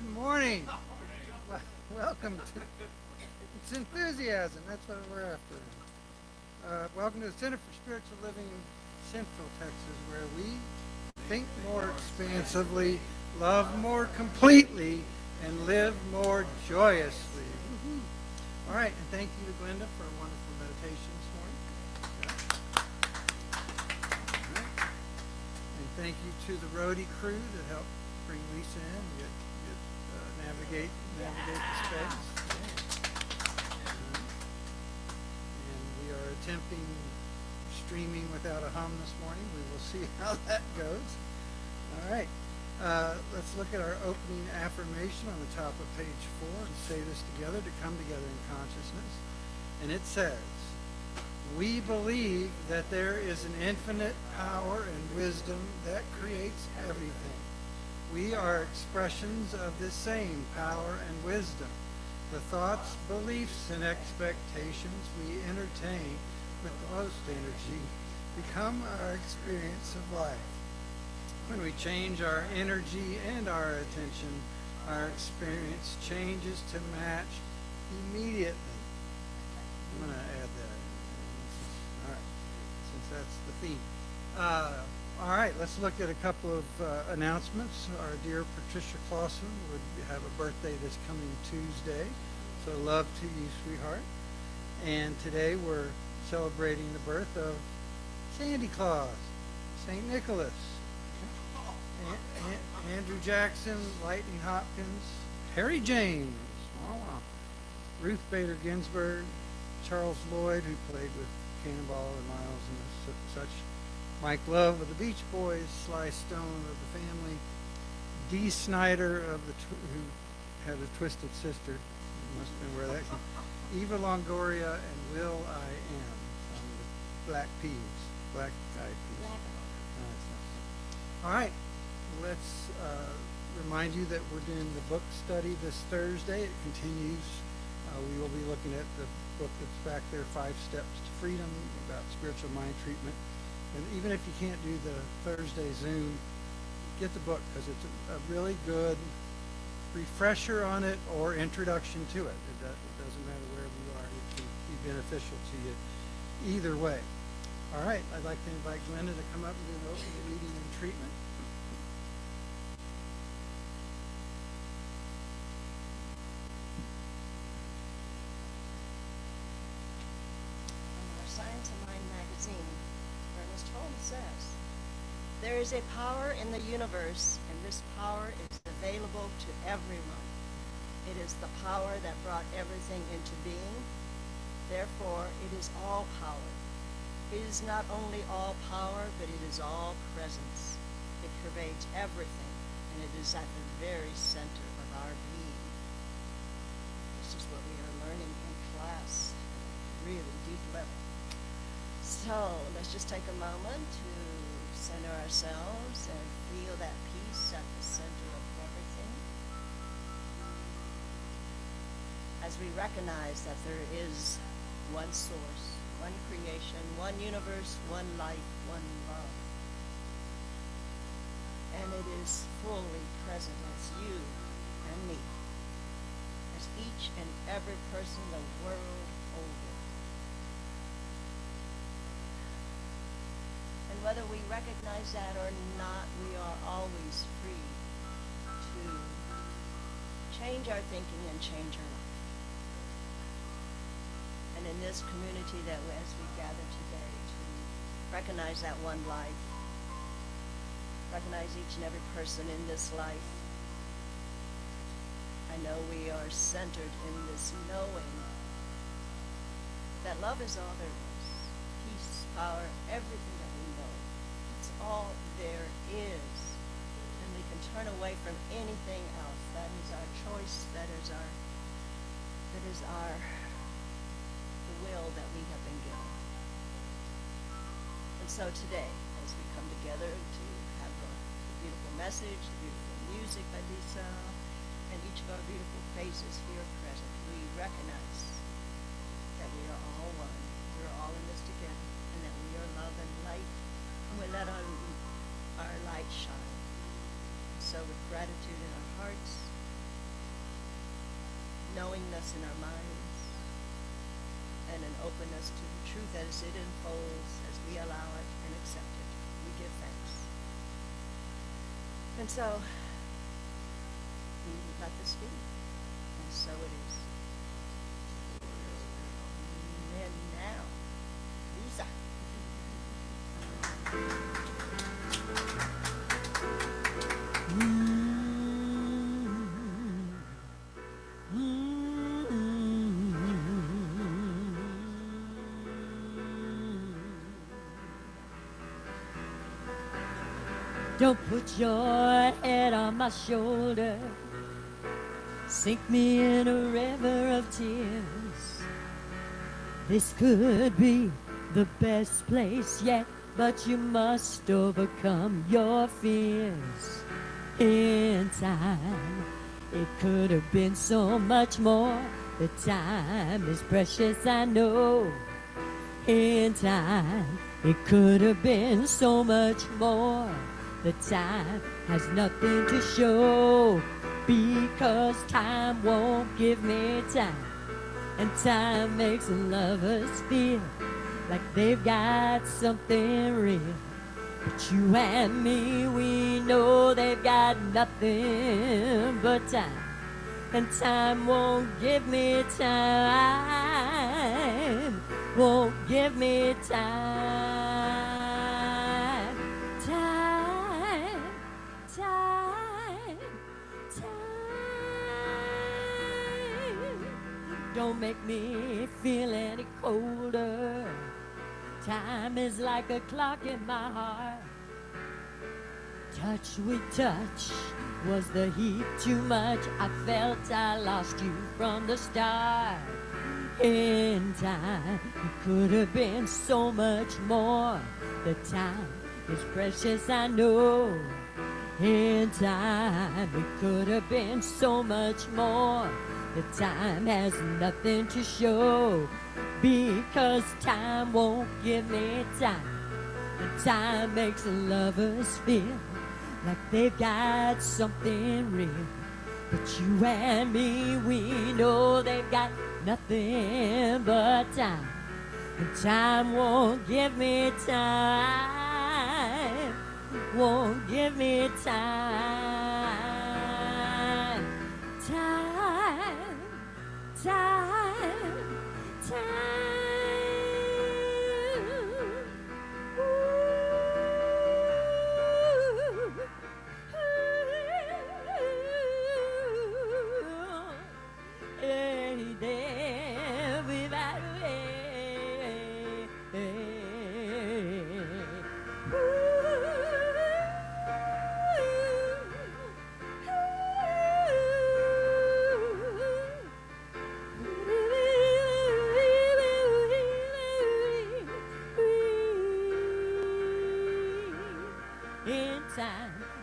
Good morning. Welcome to it's enthusiasm. That's what we're after. Welcome to the Center for Spiritual Living in Central Texas, where we think more expansively, love more completely, and live more joyously. All right, and thank you to Glenda for a wonderful meditation this morning. All right. And thank you to the roadie crew that helped bring Lisa in and navigate the space. And we are attempting streaming without a hum this morning. We will see how that goes. All right. Let's look at our opening affirmation on the top of page 4 and say this together to come together in consciousness. And it says, we believe that there is an infinite power and wisdom that creates everything. We are expressions of this same power and wisdom. The thoughts, beliefs, and expectations we entertain with the most energy become our experience of life. When we change our energy and our attention, our experience changes to match immediately. I'm going to add that. All right, since that's the theme. All right, let's look at a couple of announcements. Our dear Patricia Clausen would have a birthday this coming Tuesday, so love to you, sweetheart. And today we're celebrating the birth of Sandy Claus, St. Nicholas, Andrew Jackson, Lightning Hopkins, Harry James, Ruth Bader Ginsburg, Charles Lloyd, who played with Cannonball and Miles and such, Mike Love of the Beach Boys, Sly Stone of the Family, Dee Snider who had a twisted sister, must have been where that came, Eva Longoria, and Will I Am from the Black Eyed Peas. All right, let's remind you that we're doing the book study this Thursday. It continues. We will be looking at the book that's back there, 5 Steps to Freedom, about spiritual mind treatment. And even if you can't do the Thursday Zoom, get the book, because it's a really good refresher on it or introduction to it. It doesn't matter wherever you are. It can be beneficial to you either way. All right, I'd like to invite Glenda to come up and do an opening reading and treatment. There is a power in the universe, and this power is available to everyone. It is the power that brought everything into being. Therefore, it is all power. It is not only all power, but it is all presence. It pervades everything, and it is at the very center of our being. This is what we are learning in class, really deep level. So let's just take a moment to center ourselves and feel that peace at the center of everything. As we recognize that there is one source, one creation, one universe, one light, one love. And it is fully present as you and me, as each and every person the world over. Whether we recognize that or not, we are always free to change our thinking and change our life. And in this community that as we gather today to recognize that one life, recognize each and every person in this life, I know we are centered in this knowing that love is all there is. Peace, power, everything that we know. It's all there is. And we can turn away from anything else. That is our choice. That is the will that we have been given. And so today, as we come together to have the beautiful message, the beautiful music by Lisa, and each of our beautiful faces here present, we recognize that we are all one. We're all in this together, and that we are love and light, and we let our light shine. So with gratitude in our hearts, us in our minds, and an openness to the truth as it unfolds, as we allow it and accept it. We give thanks. And so, we let this be. And so it is. And now, Lisa. Don't put your head on my shoulder, sink me in a river of tears. This could be the best place yet, but you must overcome your fears. In time, it could have been so much more. The time is precious, I know. In time, it could have been so much more. The time has nothing to show, because time won't give me time. And time makes lovers feel like they've got something real. But you and me, we know they've got nothing but time. And time won't give me time, won't give me time. Don't make me feel any colder. Time is like a clock in my heart. Touch with touch, was the heat too much? I felt I lost you from the start. In time, it could have been so much more. The time is precious, I know. In time, it could have been so much more. The time has nothing to show, because time won't give me time. And time makes lovers feel like they've got something real. But you and me, we know they've got nothing but time. And time won't give me time, won't give me time. Time, time, time.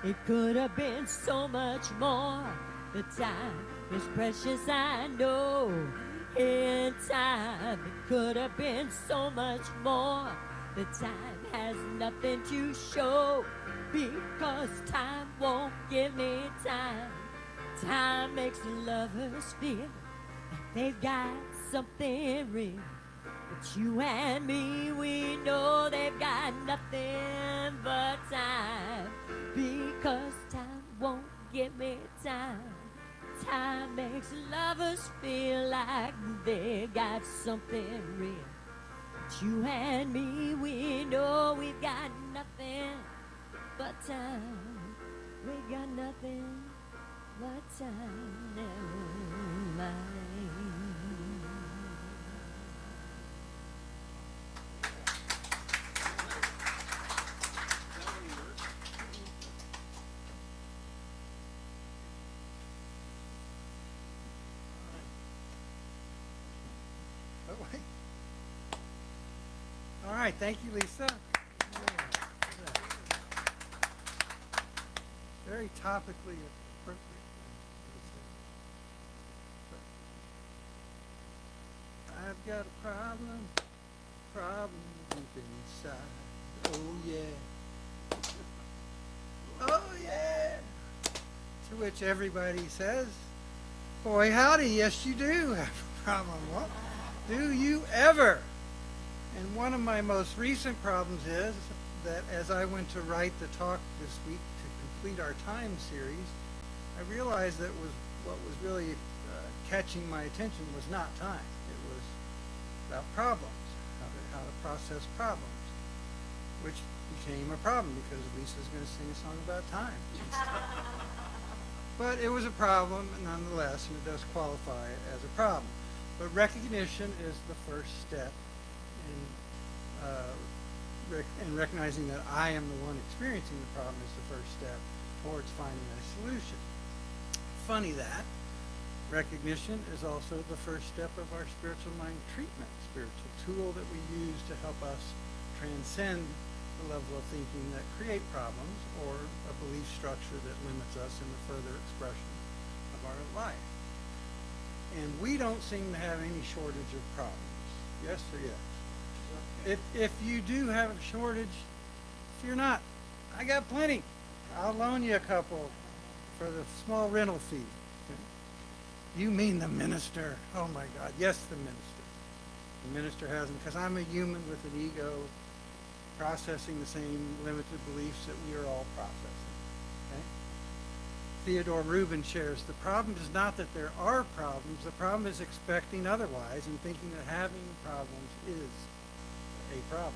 It could have been so much more. The time is precious, I know. In time, it could have been so much more. The time has nothing to show, because time won't give me time. Time makes lovers feel like they've got something real. But you and me, we know they've got nothing but time, because time won't give me time. Time makes lovers feel like they got something real. But you and me, we know we've got nothing but time. We got nothing but time. Never mind. All right, thank you, Lisa. Very topically appropriate. I've got a problem deep inside. Oh yeah, oh yeah. To which everybody says, Boy, howdy, yes you do have a problem. Well, do you ever? And one of my most recent problems is that as I went to write the talk this week to complete our time series, I realized that what was really catching my attention was not time. It was about problems, how to process problems, which became a problem because Lisa's going to sing a song about time. But it was a problem nonetheless, and it does qualify as a problem. But recognition is the first step in recognizing that I am the one experiencing the problem is the first step towards finding a solution. Funny that. Recognition is also the first step of our spiritual mind treatment, spiritual tool that we use to help us transcend the level of thinking that create problems or a belief structure that limits us in the further expression of our life. And we don't seem to have any shortage of problems. Yes or yes? If you do have a shortage, fear not. I got plenty. I'll loan you a couple for the small rental fee. You mean the minister? Oh my God, yes, the minister. The minister hasn't, because I'm a human with an ego processing the same limited beliefs that we are all processing. Okay? Theodore Rubin shares, the problem is not that there are problems, the problem is expecting otherwise and thinking that having problems is a problem.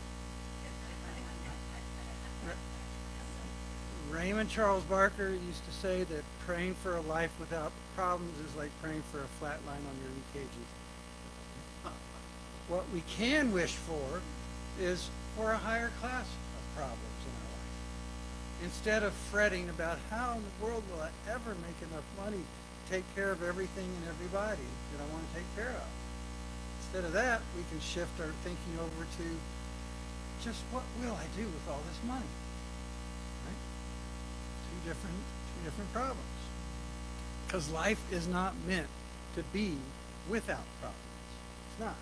Raymond Charles Barker used to say that praying for a life without problems is like praying for a flat line on your EKG. What we can wish for is for a higher class of problems in our life. Instead of fretting about how in the world will I ever make enough money to take care of everything and everybody that I want to take care of. Instead of that, we can shift our thinking over to just what will I do with all this money? Right? Two different problems. Because life is not meant to be without problems. It's not.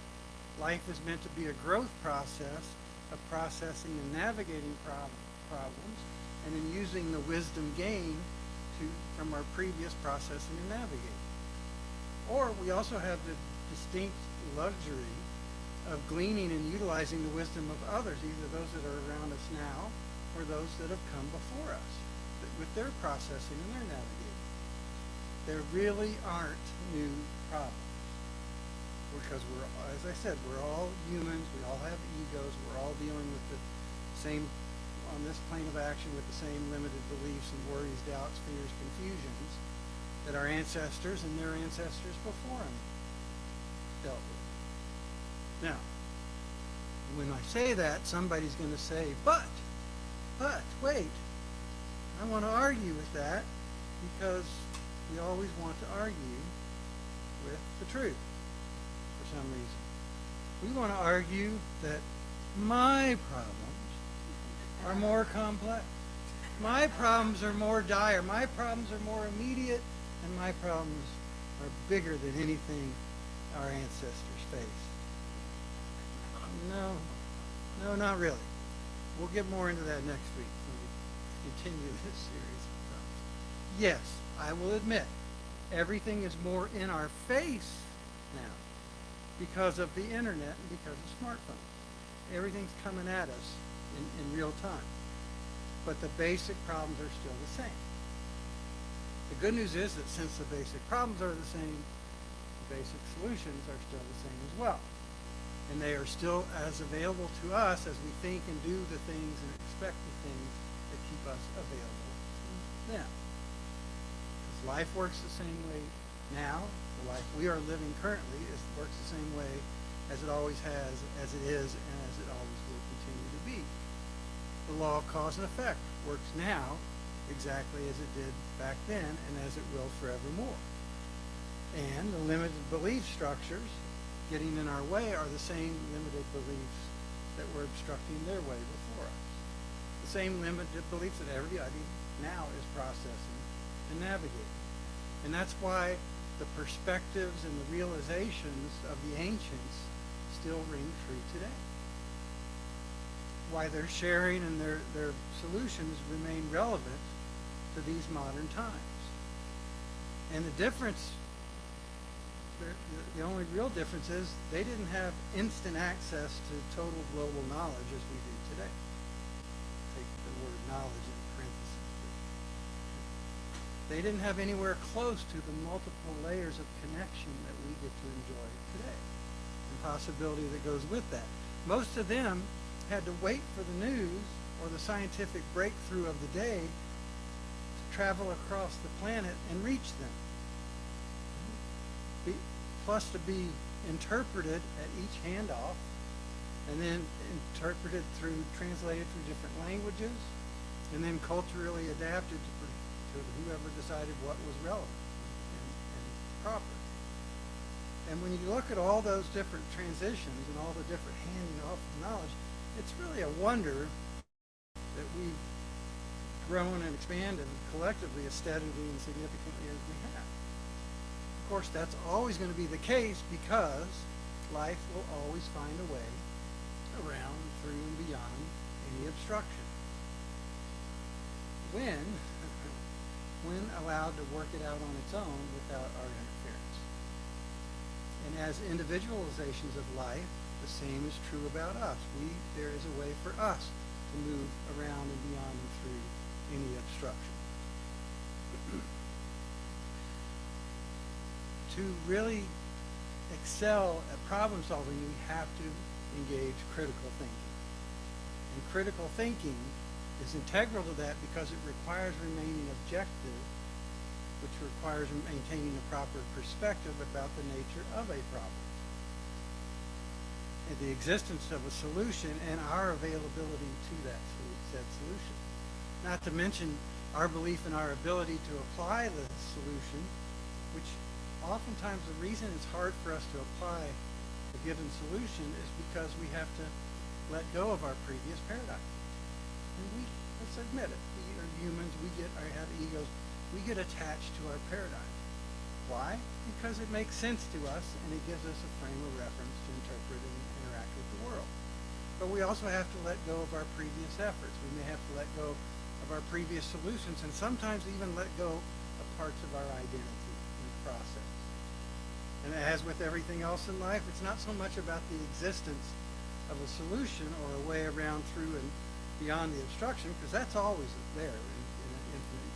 Life is meant to be a growth process of processing and navigating problems and in using the wisdom gained from our previous processing and navigating. Or we also have the distinct luxury of gleaning and utilizing the wisdom of others, either those that are around us now or those that have come before us with their processing and their navigating. There really aren't new problems because we're, as I said, we're all humans, we all have egos, we're all dealing with the same, on this plane of action, with the same limited beliefs and worries, doubts, fears, confusions that our ancestors and their ancestors before them dealt with. Now, when I say that, somebody's going to say, but, wait, I want to argue with that because we always want to argue with the truth for some reason. We want to argue that my problems are more complex. My problems are more dire. My problems are more immediate, and my problems are bigger than anything our ancestors faced. No, not really. We'll get more into that next week when we continue this series. Yes, I will admit, everything is more in our face now because of the internet and because of smartphones. Everything's coming at us in real time. But the basic problems are still the same. The good news is that since the basic problems are the same, the basic solutions are still the same as well. And they are still as available to us as we think and do the things and expect the things that keep us available to them. Because life works the same way now. The life we are living currently works the same way as it always has, as it is, and as it always will continue to be. The law of cause and effect works now exactly as it did back then and as it will forevermore. And the limited belief structures getting in our way are the same limited beliefs that were obstructing their way before us. The same limited beliefs that everybody now is processing and navigating. And that's why the perspectives and the realizations of the ancients still ring true today. Why their sharing and their solutions remain relevant to these modern times. And the difference The only real difference is they didn't have instant access to total global knowledge as we do today. Take the word knowledge in parentheses. They didn't have anywhere close to the multiple layers of connection that we get to enjoy today, and possibility that goes with that. Most of them had to wait for the news or the scientific breakthrough of the day to travel across the planet and reach them. Plus to be interpreted at each handoff, and then interpreted translated through different languages, and then culturally adapted to whoever decided what was relevant and proper. And when you look at all those different transitions and all the different handing off of knowledge, it's really a wonder that we've grown and expanded collectively as steadily and significantly as we have. Of course, that's always going to be the case because life will always find a way around, through, and beyond any obstruction. When allowed to work it out on its own without our interference. And as individualizations of life, the same is true about us. There is a way for us to move around and beyond and through any obstruction. To really excel at problem solving, we have to engage critical thinking. And critical thinking is integral to that because it requires remaining objective, which requires maintaining a proper perspective about the nature of a problem, and the existence of a solution and our availability to that said solution. Not to mention our belief in our ability to apply the solution, which oftentimes the reason it's hard for us to apply a given solution is because we have to let go of our previous paradigm. And let's admit it, we are humans, we have egos, we get attached to our paradigm. Why? Because it makes sense to us and it gives us a frame of reference to interpret and interact with the world. But we also have to let go of our previous efforts. We may have to let go of our previous solutions and sometimes even let go of parts of our identity in the process. And as with everything else in life, it's not so much about the existence of a solution or a way around, through, and beyond the obstruction, because that's always there in an infinite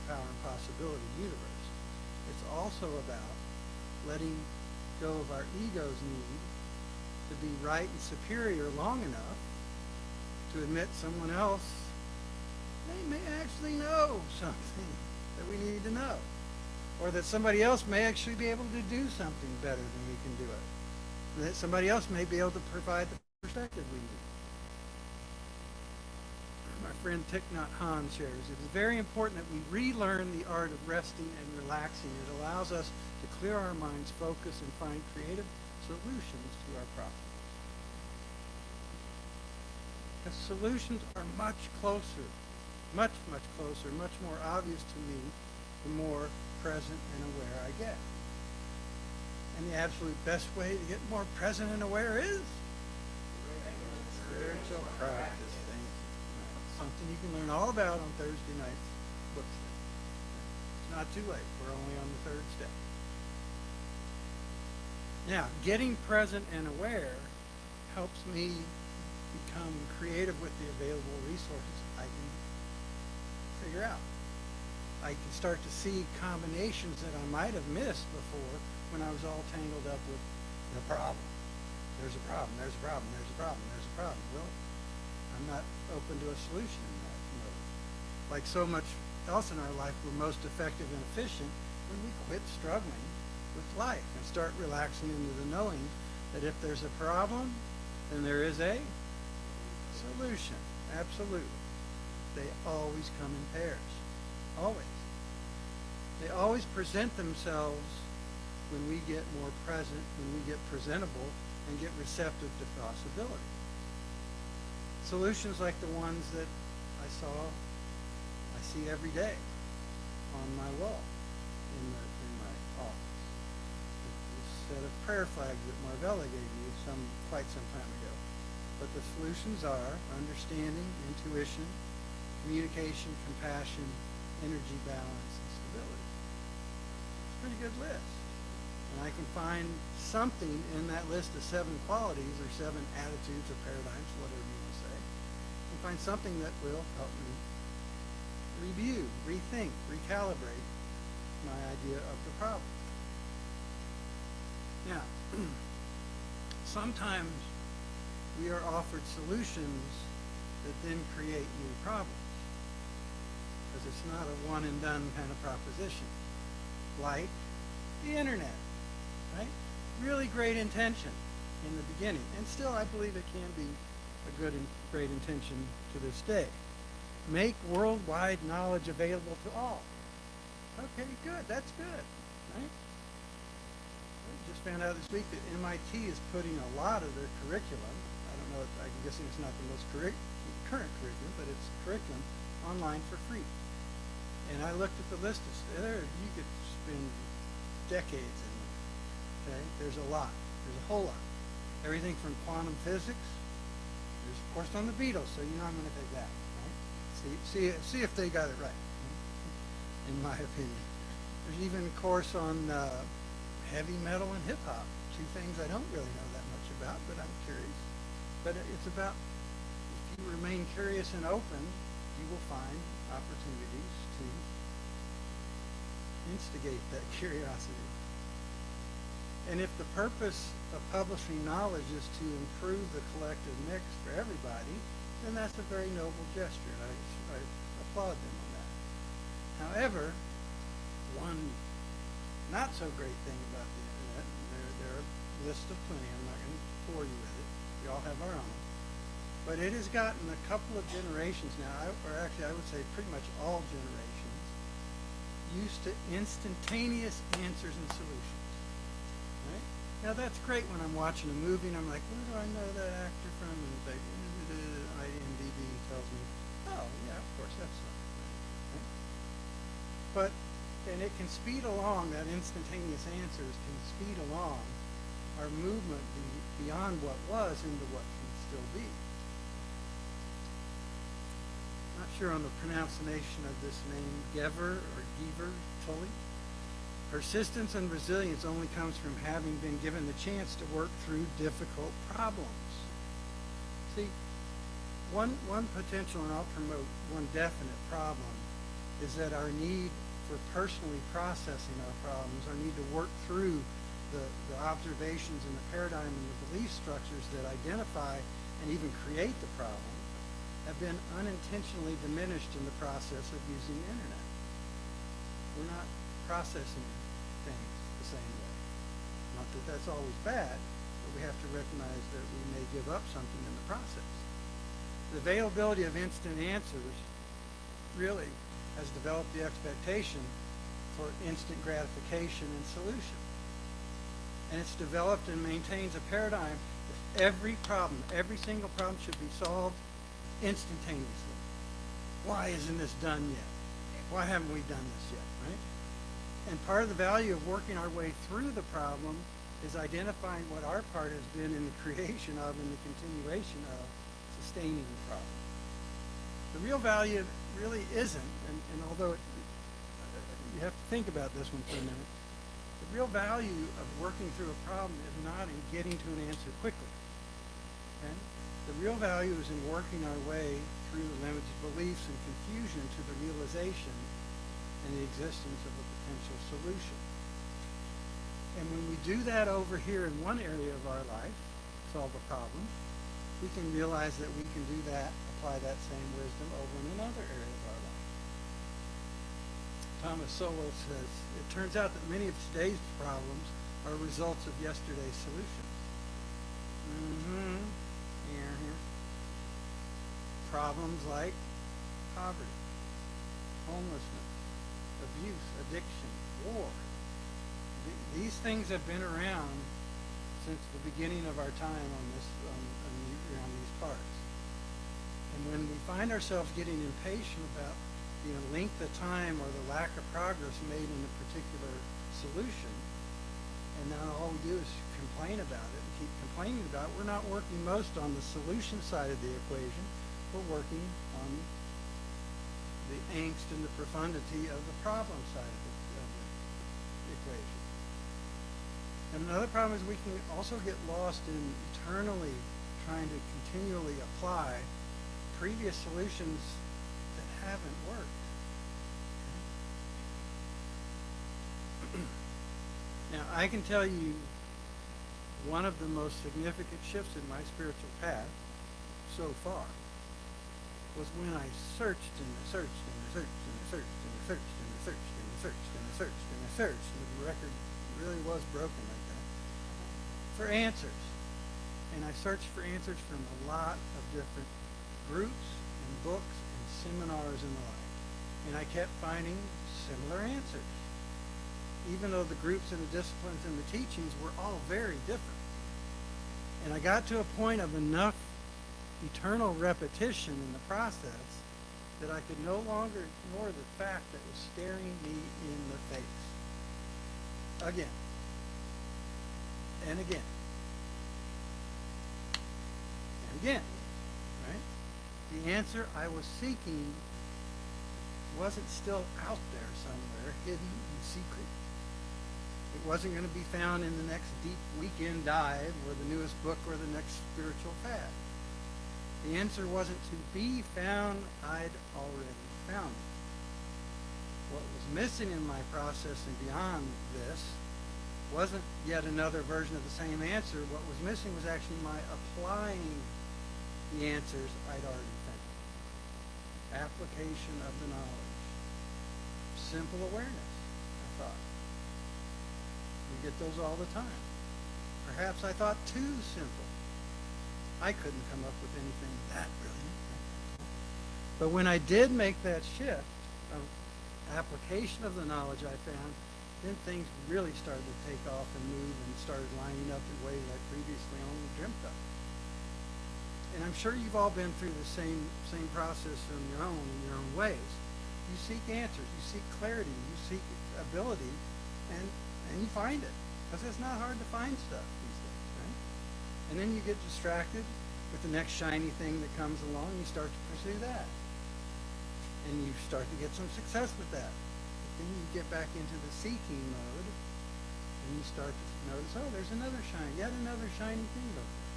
power and possibility universe. It's also about letting go of our ego's need to be right and superior long enough to admit someone else, they may actually know something that we need to know. Or that somebody else may actually be able to do something better than we can do it. That somebody else may be able to provide the perspective we need. My friend Thich Nhat Hanh shares, it is very important that we relearn the art of resting and relaxing. It allows us to clear our minds, focus, and find creative solutions to our problems. The solutions are much closer, much closer, much more obvious to me the more present and aware I get. And the absolute best way to get more present and aware is spiritual practice. Something you can learn all about on Thursday night's book study. It's not too late. We're only on the third step. Now, getting present and aware helps me become creative with the available resources I can figure out. I can start to see combinations that I might have missed before when I was all tangled up with the problem. There's a problem, there's a problem, there's a problem, there's a problem. Well, I'm not open to a solution in that mode. Like so much else in our life, we're most effective and efficient when we quit struggling with life and start relaxing into the knowing that if there's a problem, then there is a solution. Absolutely. They always come in pairs. Always. They always present themselves when we get more present, when we get presentable, and get receptive to possibility. Solutions like the ones that I see every day on my wall in my office. This set of prayer flags that Marvella gave you quite some time ago. But the solutions are understanding, intuition, communication, compassion, energy balance, and stability. It's a pretty good list. And I can find something in that list of 7 qualities or 7 attitudes or paradigms, whatever you want to say. I can find something that will help me review, rethink, recalibrate my idea of the problem. Now, sometimes we are offered solutions that then create new problems, because it's not a one and done kind of proposition. Like the internet, right? Really great intention in the beginning, and still I believe it can be a good and great intention to this day. Make worldwide knowledge available to all. Okay, good, that's good, right? I just found out this week that MIT is putting a lot of their curriculum, I don't know, I'm guessing it's not the most current curriculum, but it's curriculum online for free. And I looked at the list, there you could spend decades in there, okay? There's a lot, there's a whole lot. Everything from quantum physics, there's a course on the Beatles, so you know I'm gonna take that, right? See if they got it right, in my opinion. There's even a course on heavy metal and hip hop, 2 things I don't really know that much about, but I'm curious. But it's about, if you remain curious and open, you will find opportunities to instigate that curiosity. And if the purpose of publishing knowledge is to improve the collective mix for everybody, then that's a very noble gesture. I applaud them on that. However, one not so great thing about the internet, and there are lists of plenty, I'm not going to bore you with it, we all have our own, but it has gotten a couple of generations now, or actually I would say pretty much all generations, used to instantaneous answers and solutions. Right? Now that's great when I'm watching a movie and I'm like, where do I know that actor from? And the IMDb tells me, oh yeah, of course that's not right. But, and it can speed along, that instantaneous answers can speed along our movement beyond what was into what can still be. Not sure on the pronunciation of this name, Gever or Gever Tully. Persistence and resilience only comes from having been given the chance to work through difficult problems. See, one potential, and I'll promote one definite problem, is that our need for personally processing our problems, our need to work through the observations and the paradigm and the belief structures that identify and even create the problem, have been unintentionally diminished in the process of using the internet. We're not processing things the same way. Not that that's always bad, but we have to recognize that we may give up something in the process. The availability of instant answers really has developed the expectation for instant gratification and solution. And it's developed and maintains a paradigm that every problem, every single problem should be solved instantaneously. Why isn't this done yet? Why haven't we done this yet, right? And part of the value of working our way through the problem is identifying what our part has been in the creation of and the continuation of sustaining the problem. The real value really isn't, and although you have to think about this one for a minute, the real value of working through a problem is not in getting to an answer quickly. Okay? The real value is in working our way through the limited beliefs and confusion to the realization and the existence of a potential solution. And when we do that over here in one area of our life, solve a problem, we can realize that we can do that, apply that same wisdom over in another area of our life. Thomas Sowell says, it turns out that many of today's problems are results of yesterday's solutions. Problems like poverty, homelessness, abuse, addiction, war. These things have been around since the beginning of our time on this, around these parts. And when we find ourselves getting impatient about the length of time or the lack of progress made in a particular solution, and now all we do is complain about it and keep complaining about it, we're not working most on the solution side of the equation. We're working on the angst and the profundity of the problem side of the equation. And another problem is we can also get lost in eternally trying to continually apply previous solutions that haven't worked. Now, I can tell you one of the most significant shifts in my spiritual path so far was when I searched and I searched and I searched and I searched and I searched and I searched and I searched and I searched and I searched, and the record really was broken like that, for answers. And I searched for answers from a lot of different groups and books and seminars and the like. And I kept finding similar answers, even though the groups and the disciplines and the teachings were all very different. And I got to a point of enough eternal repetition in the process that I could no longer ignore the fact that was staring me in the face. Again. And again. And again. Right? The answer I was seeking wasn't still out there somewhere, hidden and secret. It wasn't going to be found in the next deep weekend dive or the newest book or the next spiritual fad. The answer wasn't to be found, I'd already found it. What was missing in my process and beyond this wasn't yet another version of the same answer. What was missing was actually my applying the answers I'd already found. Application of the knowledge. Simple awareness, I thought. We get those all the time. Perhaps I thought too simple. I couldn't come up with anything that brilliant. But when I did make that shift of application of the knowledge I found, then things really started to take off and move and started lining up in ways I previously only dreamt of. And I'm sure you've all been through the same process in your own ways. You seek answers, you seek clarity, you seek ability, and you find it. Because it's not hard to find stuff these days, right? And then you get distracted with the next shiny thing that comes along, you start to pursue that. And you start to get some success with that. But then you get back into the seeking mode, and you start to notice, oh, there's another yet another shiny thing over there.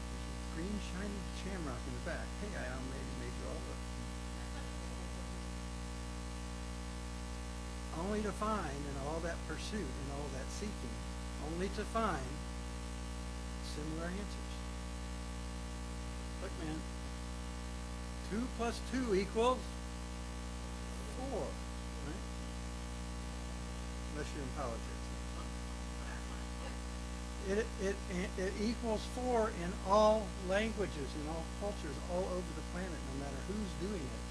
There's a green shiny shamrock in the back. Hey, I made you all look. Only to find in all that pursuit and all that seeking, only to find similar answers. Look, man, 2 plus 2 equals 4, right? Unless you're in politics. It equals 4 in all languages, in all cultures, all over the planet, no matter who's doing it.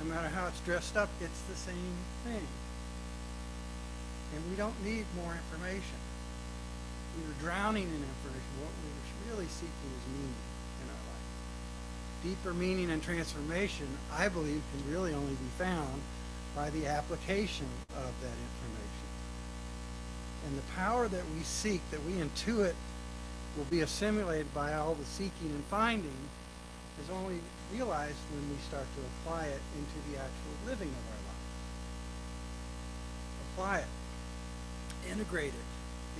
No matter how it's dressed up, it's the same thing. And we don't need more information. We were drowning in information. What we were really seeking is meaning in our life. Deeper meaning and transformation, I believe, can really only be found by the application of that information. And the power that we seek, that we intuit, will be assimilated by all the seeking and finding, is only realized when we start to apply it into the actual living of our lives. Apply it. Integrate it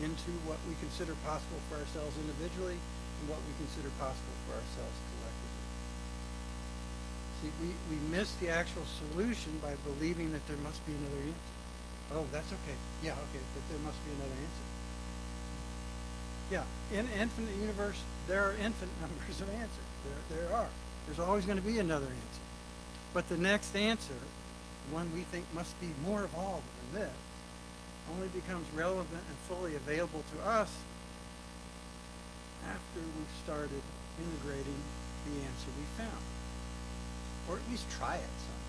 into what we consider possible for ourselves individually and what we consider possible for ourselves collectively. See, we miss the actual solution by believing that there must be another answer. Oh, that's okay. Yeah, okay, but there must be another answer. Yeah, in an infinite universe, there are infinite numbers of answers. There are. There's always going to be another answer. But the next answer, the one we think must be more evolved than this, only becomes relevant and fully available to us after we've started integrating the answer we found. Or at least try it some.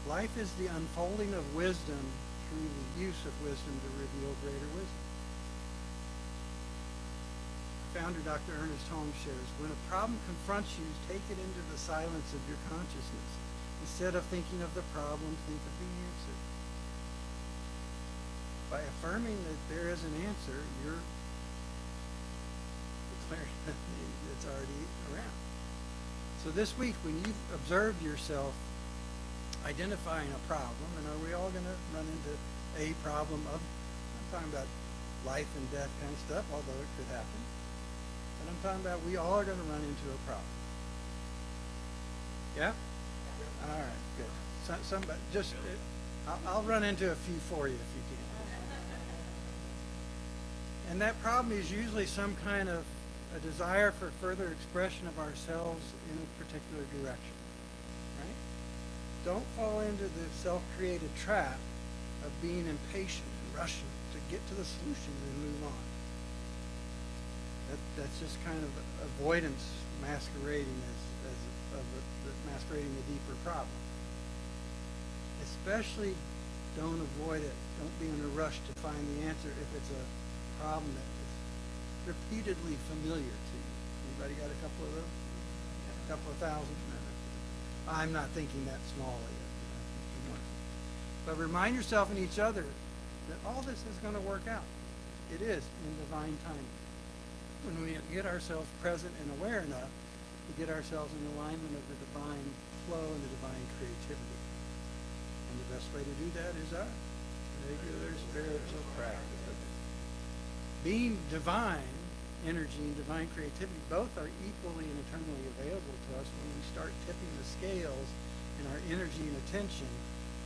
Life is the unfolding of wisdom through the use of wisdom to reveal greater wisdom. Founder Dr. Ernest Holmes shares, when a problem confronts you, take it into the silence of your consciousness. Instead of thinking of the problem, think of the answer. By affirming that there is an answer, you're declaring that it's already around. So this week, when you've observed yourself identifying a problem, and are we all going to run into a problem of, I'm talking about life and death kind of stuff, although it could happen. But I'm talking about we all are going to run into a problem. Yeah? All right, good. Somebody, just, I'll run into a few for you if you can. And that problem is usually some kind of a desire for further expression of ourselves in a particular direction, right? Don't fall into the self-created trap of being impatient and rushing to get to the solution and move on. That's just kind of avoidance masquerading masquerading the deeper problem. Especially don't avoid it. Don't be in a rush to find the answer if it's a problem that is repeatedly familiar to you. Anybody got a couple of those? A couple of thousand? I'm not thinking that smallly. But remind yourself and each other that all this is going to work out. It is in divine timing. When we get ourselves present and aware enough to get ourselves in alignment of the divine flow and the divine creativity. And the best way to do that is our regular spiritual practice. Being divine energy and divine creativity both are equally and eternally available to us when we start tipping the scales in our energy and attention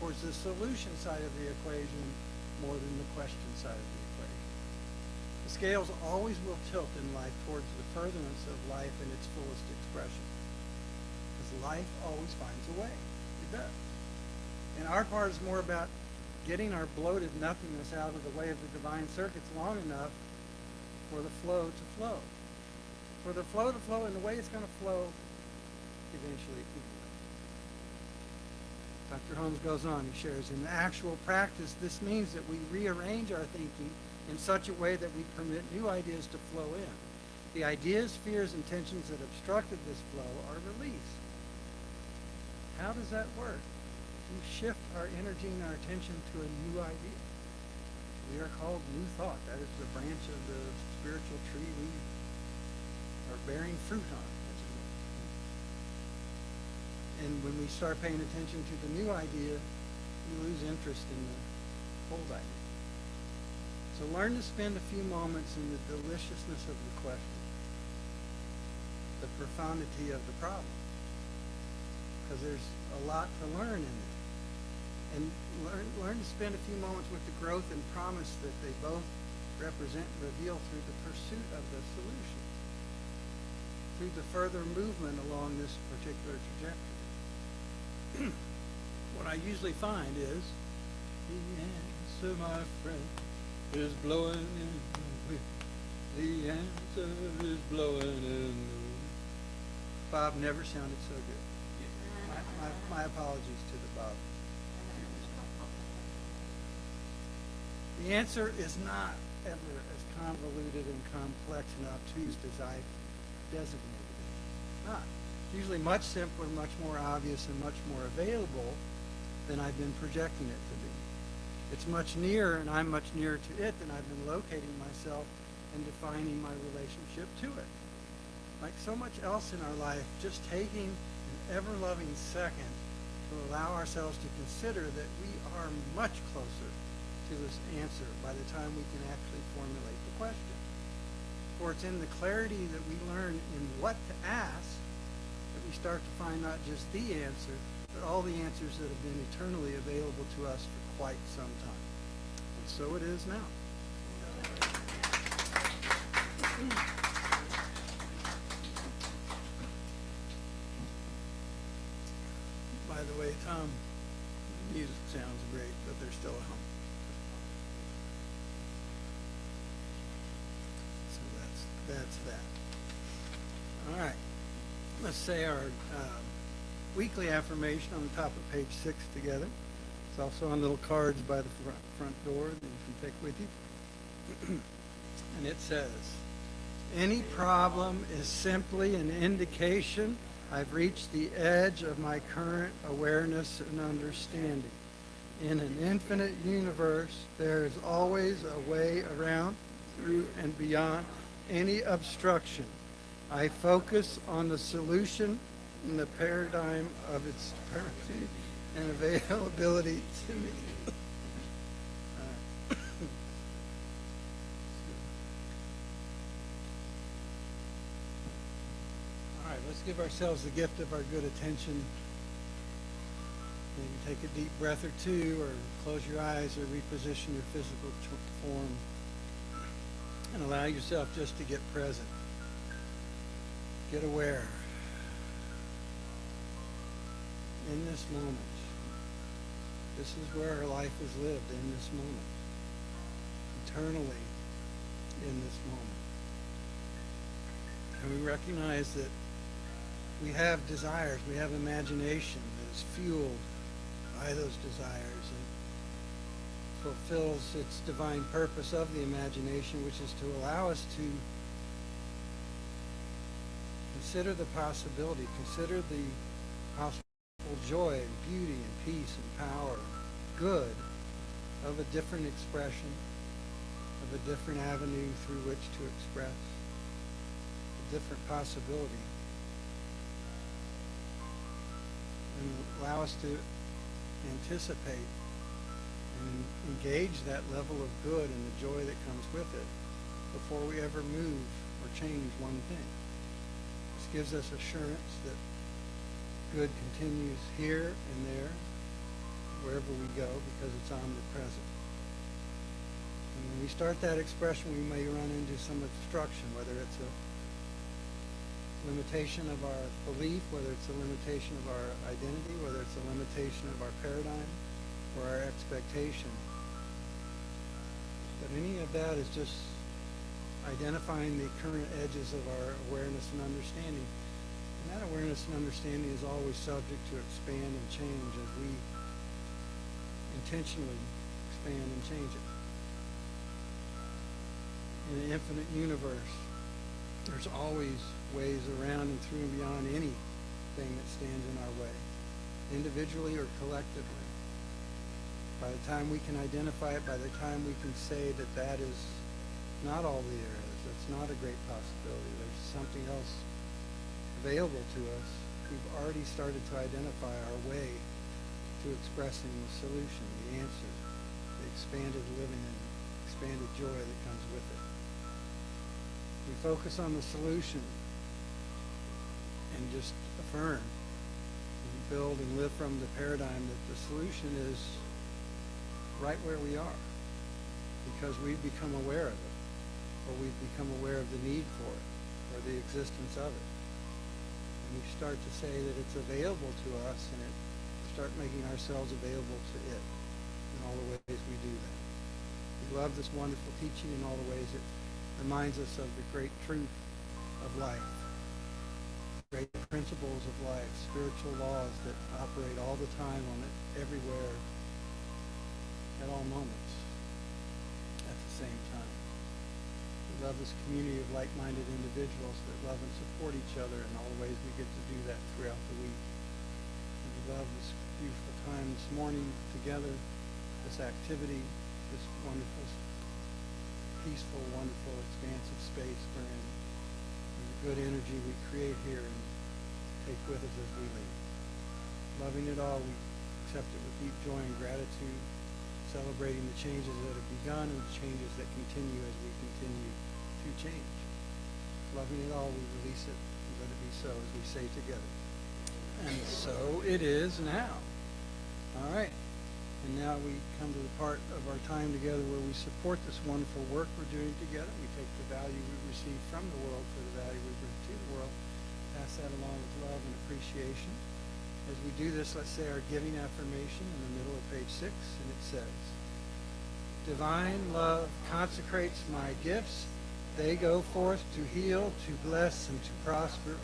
towards the solution side of the equation more than the question side of the equation. The scales always will tilt in life towards the furtherance of life in its fullest expression. Because life always finds a way. It does. And our part is more about getting our bloated nothingness out of the way of the divine circuits long enough for the flow to flow. For the flow to flow in the way it's going to flow eventually. Dr. Holmes goes on, he shares, in actual practice, this means that we rearrange our thinking in such a way that we permit new ideas to flow in. The ideas, fears, and tensions that obstructed this flow are released. How does that work? We shift our energy and our attention to a new idea. We are called new thought. That is the branch of the spiritual tree we are bearing fruit on. And when we start paying attention to the new idea, we lose interest in the old idea. So learn to spend a few moments in the deliciousness of the question, the profundity of the problem, because there's a lot to learn in it. And learn to spend a few moments with the growth and promise that they both represent and reveal through the pursuit of the solution, through the further movement along this particular trajectory. What I usually find is the answer, my friend, is blowing in the wind. The answer is blowing in the wind. Bob never sounded so good. My apologies to the Bob. The answer is not ever as convoluted and complex and obtuse as I designated it. Not. It's usually much simpler, much more obvious, and much more available than I've been projecting it to be. It's much nearer, and I'm much nearer to it than I've been locating myself and defining my relationship to it. Like so much else in our life, just taking an ever-loving second to allow ourselves to consider that we are much closer to this answer by the time we can actually formulate the question. For it's in the clarity that we learn in what to ask that we start to find not just the answer, but all the answers that have been eternally available to us for quite some time. And so it is now. By the way, Tom, music sounds great, but there's still a hum. So that's that. All right. Let's say our weekly affirmation on the top of page 6 together. It's also on little cards by the front door that you can take with you. And it says, any problem is simply an indication I've reached the edge of my current awareness and understanding. In an infinite universe, there is always a way around, through, and beyond any obstruction. I focus on the solution in the paradigm of its permanency and availability to me. Let's give ourselves the gift of our good attention. Maybe take a deep breath or two, or close your eyes, or reposition your physical form, and allow yourself just to get present. Get aware. In this moment. This is where our life is lived, in this moment. Eternally in this moment. And we recognize that we have desires, we have imagination that is fueled by those desires and fulfills its divine purpose of the imagination, which is to allow us to consider the possibility, consider the possible joy and beauty and peace and power, good, of a different expression, of a different avenue through which to express, a different possibility. And allow us to anticipate and engage that level of good and the joy that comes with it before we ever move or change one thing. This gives us assurance that good continues here and there, wherever we go, because it's omnipresent. And when we start that expression, we may run into some obstruction, whether it's a limitation of our belief, whether it's a limitation of our identity, whether it's a limitation of our paradigm or our expectation. But any of that is just identifying the current edges of our awareness and understanding. And that awareness and understanding is always subject to expand and change as we intentionally expand and change it. In an infinite universe, there's always ways around and through and beyond anything that stands in our way, individually or collectively. By the time we can identify it, by the time we can say that that is not all there is, that's not a great possibility, there's something else available to us, we've already started to identify our way to expressing the solution, the answer, the expanded living and expanded joy that comes with it. We focus on the solution and just affirm and build and live from the paradigm that the solution is right where we are because we've become aware of it, or we've become aware of the need for it or the existence of it. And we start to say that it's available to us, and start making ourselves available to it in all the ways we do that. We love this wonderful teaching in all the ways it reminds us of the great truth of life, great principles of life, spiritual laws that operate all the time on it, everywhere, at all moments, at the same time. We love this community of like-minded individuals that love and support each other in all the ways we get to do that throughout the week. And we love this beautiful time this morning together, this activity, this wonderful, peaceful, wonderful, expansive space wherein the good energy we create here and take with us as we leave. Loving it all, we accept it with deep joy and gratitude, celebrating the changes that have begun and the changes that continue as we continue to change. Loving it all, we release it and let it be so, as we say together. And so it is now. All right. And now we come to the part of our time together where we support this wonderful work we're doing together. We take the value we receive from the world for the value we bring to the world, pass that along with love and appreciation. As we do this, let's say our giving affirmation in the middle of page 6, and it says, "Divine love consecrates my gifts. They go forth to heal, to bless, and to prosper.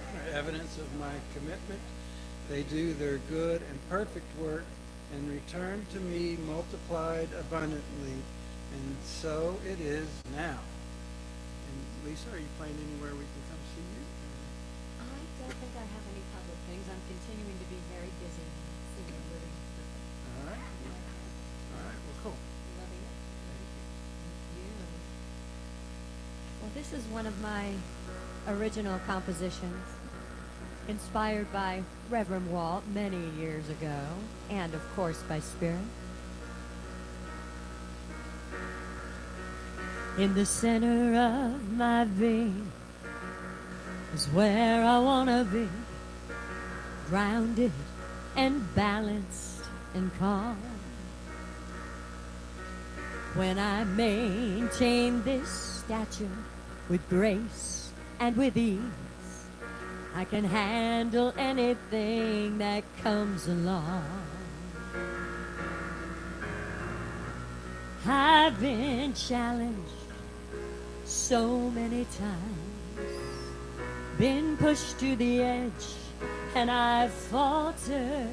Are evidence of my commitment. They do their good and perfect work and return to me multiplied abundantly, and so it is now." And Lisa, are you planning anywhere we can come see you? I don't think I have any public things. I'm continuing to be very busy singing and living. All right. All right. Well, cool. Loving it. Thank you. You. Well, this is one of my original compositions, inspired by Reverend Walt many years ago, and of course by Spirit. In the center of my being, is where I wanna be, grounded and balanced and calm. When I maintain this stature with grace and with ease, I can handle anything that comes along. I've been challenged so many times, been pushed to the edge, and I've faltered.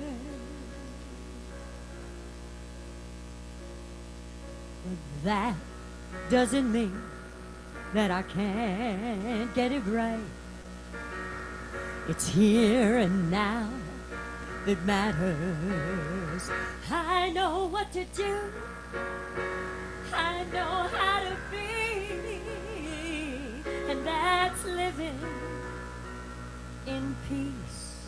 But that doesn't mean that I can't get it right. It's here and now that matters. I know what to do. I know how to be. And that's living in peace.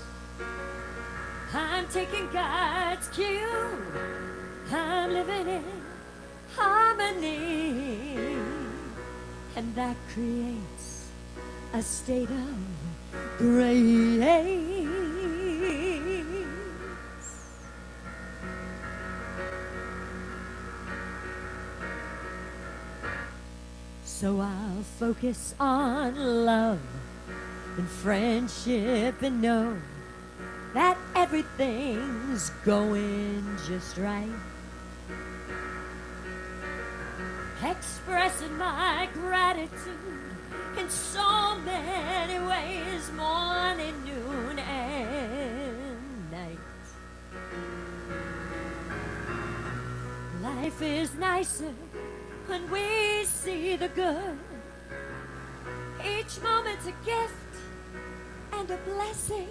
I'm taking God's cue. I'm living in harmony. And that creates a state of grace. So I'll focus on love and friendship and know that everything's going just right. Expressing my gratitude in so many ways, morning, noon, and night. Life is nicer when we see the good. Each moment's a gift and a blessing.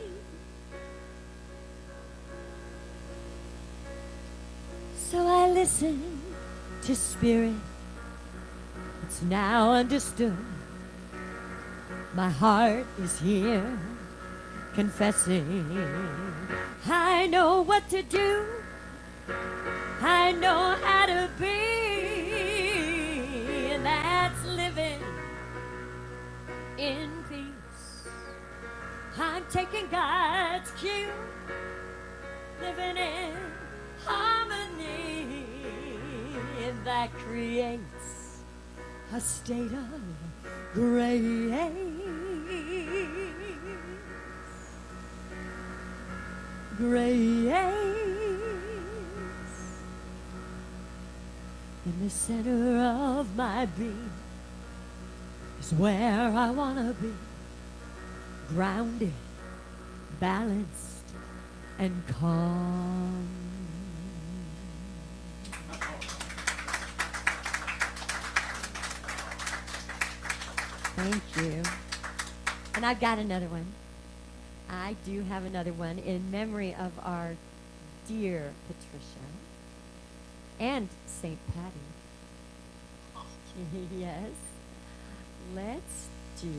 So I listen to Spirit. It's now understood. My heart is here confessing. I know what to do. I know how to be. And that's living in peace. I'm taking God's cue. Living in harmony. And that creates a state of grace. Grace. In the center of my being is where I wanna be, grounded, balanced, and calm. Thank you. And I've got another one. I do have another one in memory of our dear Patricia and St. Patty. Yes. Let's do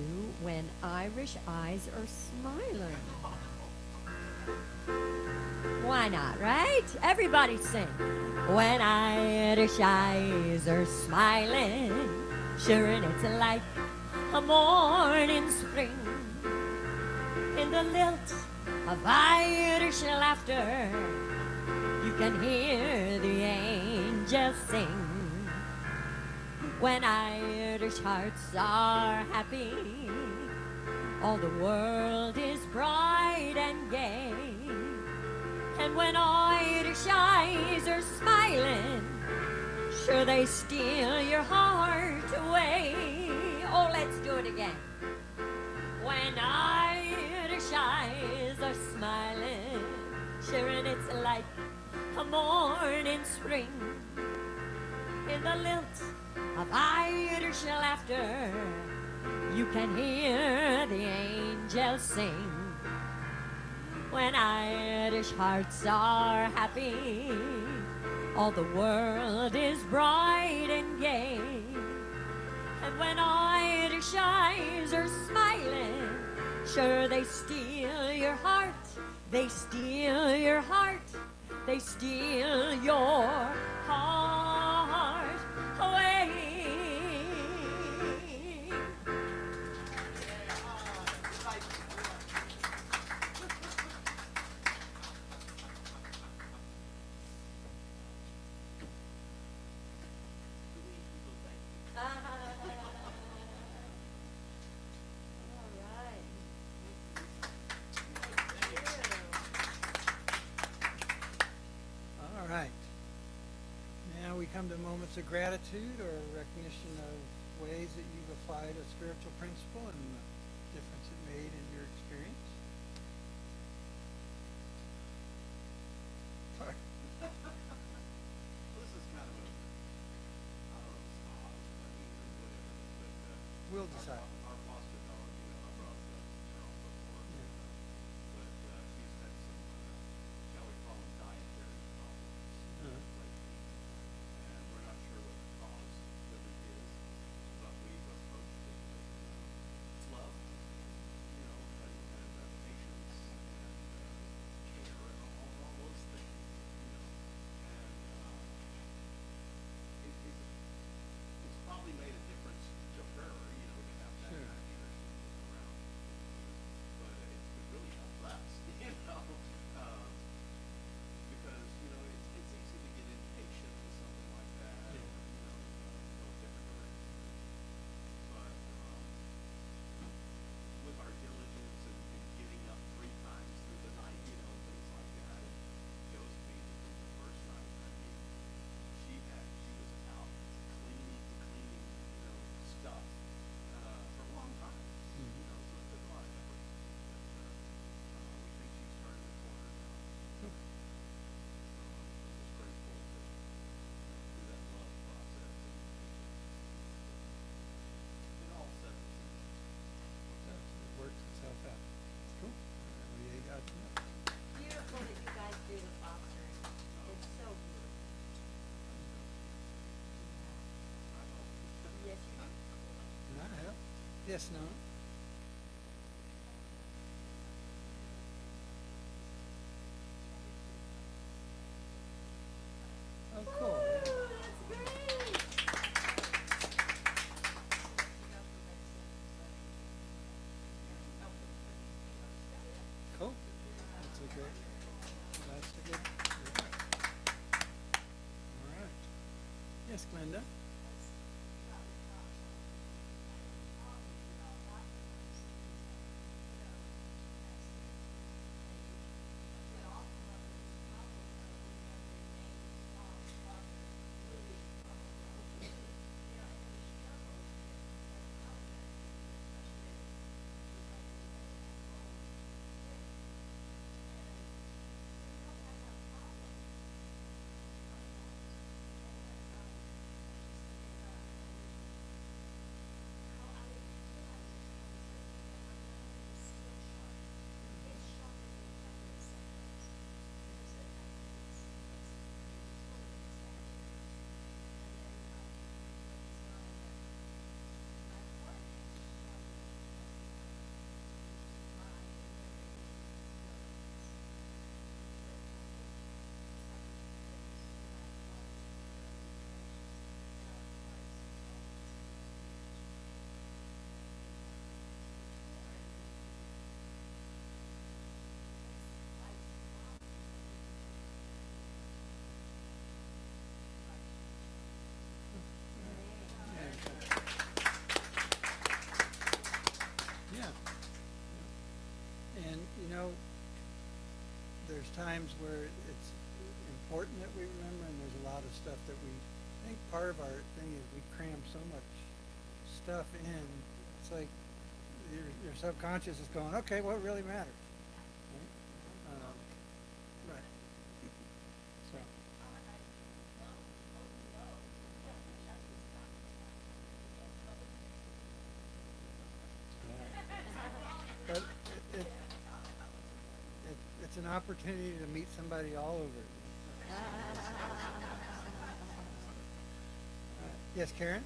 When Irish Eyes Are Smiling. Why not, right? Everybody sing. When Irish eyes are smiling, sure and it's like a morning spring. In the lilt of Irish laughter, you can hear the angels sing. When Irish hearts are happy, all the world is bright and gay. And when Irish eyes are smiling, sure they steal your heart away. Oh, let's do it again. When Irish eyes are smiling, sure and it's like a morning spring. In the lilt of Irish laughter, you can hear the angels sing. When Irish hearts are happy, all the world is bright and gay. And when Irish eyes are smiling, sure they steal your heart. They steal your heart. They steal your heart away. come to moments of gratitude or recognition of ways that you've applied a spiritual principle and the difference it made in your experience. This is kind of a, I don't know, it's odd, I mean, whatever, but, We'll our decide. our foster dog, I brought it up, before, Yeah. but, she's had some, shall we call them dietary problems lately. And we're not sure what the cause of it is, but we've approached it with, love, and patience and, care and all those things, and, it's probably made a difference to her, to have that Sure. kind of energy around, but it's really helped us, because, it's easy to get impatient with something like that, Yeah. or, go a different direction. But, with our diligence and getting up 3 times through the night, and things like that, and Josephine, the first time, she was out cleaning, stuff, for a long time, so it took a lot of effort, but, we think she's turning the corner now. So, I'm just grateful to, through that love process, and it all settles in. It works itself out. Cool. Well, you got to know. Beautiful that you guys do the fostering. It's so beautiful. Yes, you do. Can I help? Yes, no? Oh, cool. That's great. Cool. That's a good. All right. Yes, Glenda? Yeah. And, there's times where it's important that we remember, and there's a lot of stuff that I think part of our thing is we cram so much stuff in. It's like your subconscious is going, okay, what really matters? Right? So. But it's an opportunity to meet somebody all over. Yes, Karen?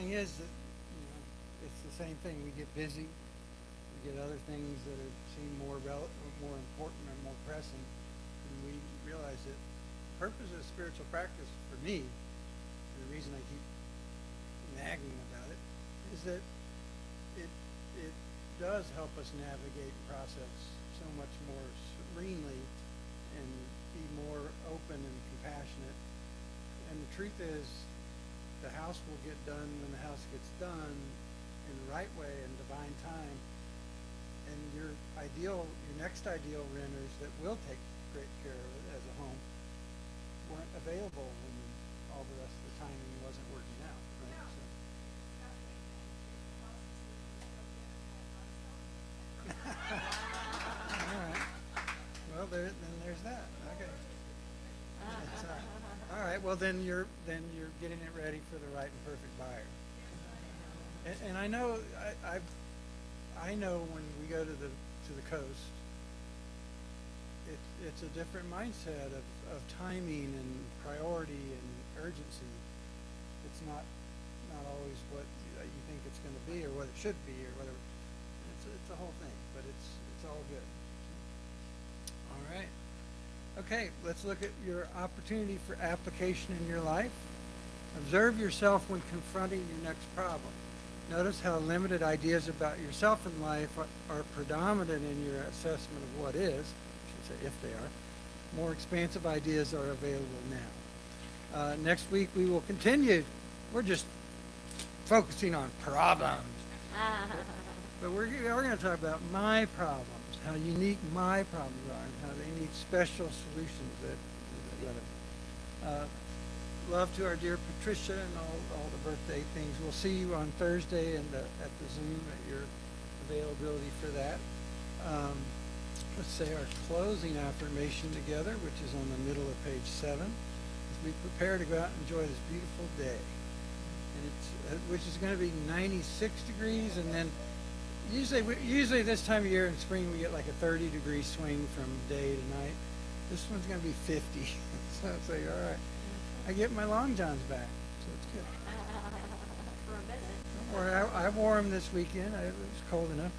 thing is that, you know, it's the same thing. We get busy. We get other things that are, seem more more important or more pressing, and we realize that the purpose of spiritual practice for me, and the reason I keep nagging about it, is that it does help us navigate and process so much more serenely and be more open and compassionate. And the truth is, the house will get done when the house gets done in the right way in divine time. And your next ideal renters that will take great care of it as a home weren't available when all the rest of the timing wasn't working out, right? So. All right. Well, then there's that. Okay. It's, all right. Well, then you're getting it ready for the right and perfect buyer. And I know I know when we go to the coast, it's a different mindset of timing and priority and urgency. It's not always what you think it's going to be or what it should be or whatever. It's a whole thing, but it's all good. All right. Okay, let's look at your opportunity for application in your life. Observe yourself when confronting your next problem. Notice how limited ideas about yourself in life are predominant in your assessment of what is. I should say if they are. More expansive ideas are available now. Next week we will continue. We're just focusing on problems. But we're going to talk about my problems, how unique my problems are, and how they need special solutions. Love to our dear Patricia and all the birthday things. We'll see you on Thursday and at the Zoom at your availability for that. Let's say our closing affirmation together, which is on the middle of page 7, as we prepare to go out and enjoy this beautiful day. And which is going to be 96 degrees, and then usually this time of year in spring we get like a 30-degree swing from day to night. This one's going to be 50. So it's like, all right. I get my long johns back, so it's good. For a minute. Don't worry, I wore them this weekend. It was cold enough.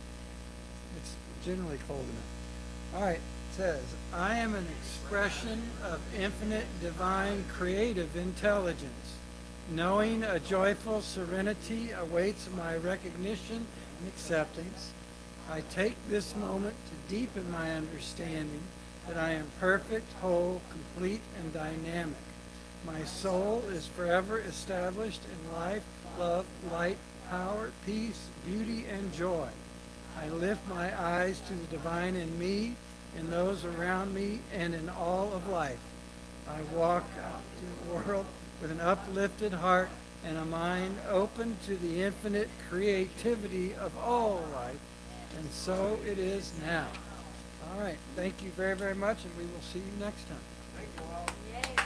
It's generally cold enough. All right, it says, I am an expression of infinite divine creative intelligence. Knowing a joyful serenity awaits my recognition and acceptance. I take this moment to deepen my understanding that I am perfect, whole, complete, and dynamic. My soul is forever established in life, love, light, power, peace, beauty, and joy. I lift my eyes to the divine in me, in those around me, and in all of life. I walk out to the world with an uplifted heart and a mind open to the infinite creativity of all life. And so it is now. All right. Thank you very, very much, and we will see you next time. Yay.